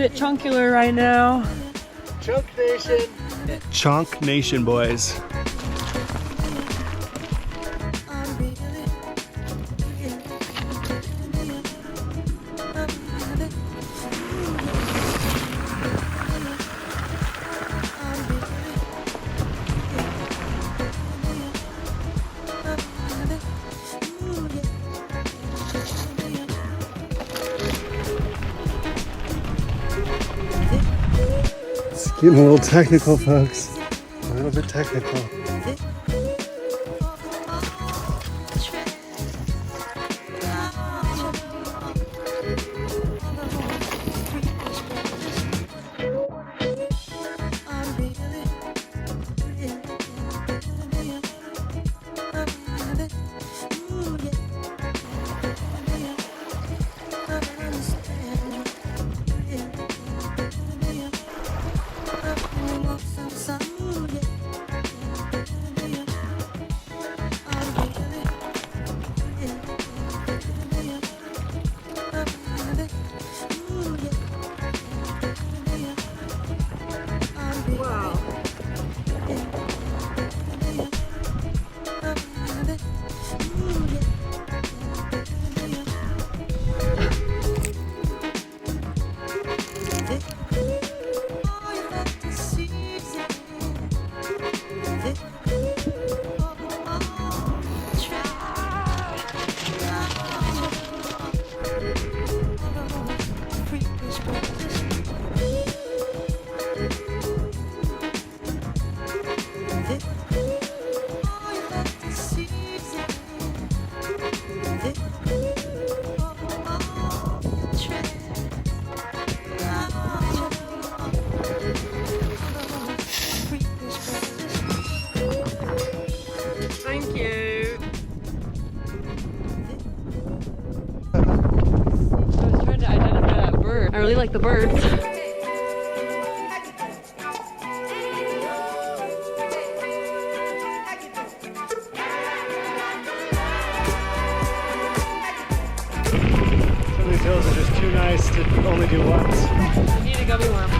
bit chunkier right now. Chunk Nation. Chunk Nation, boys. Getting a little technical, folks. A little bit technical. I really like the birds. Some of these hills are just too nice to only do once. You need a gummy worm.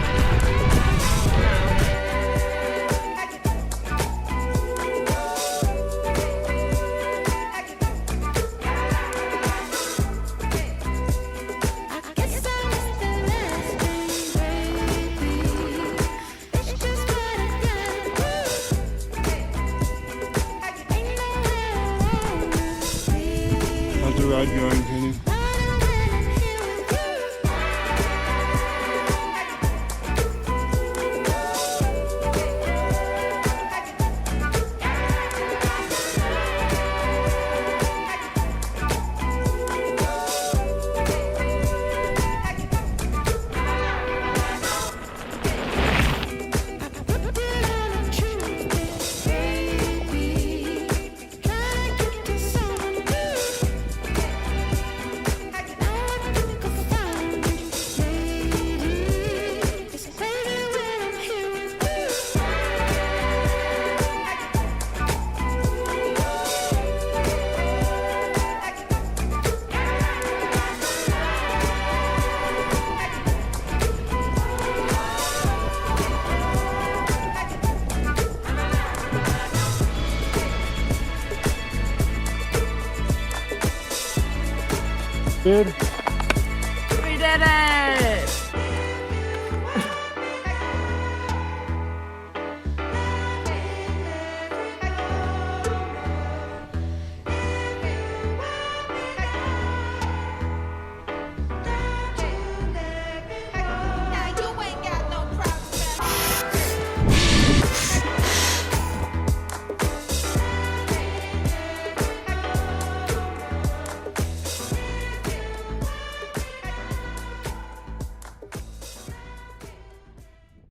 How's the ride going, Kenny? Good. We did it!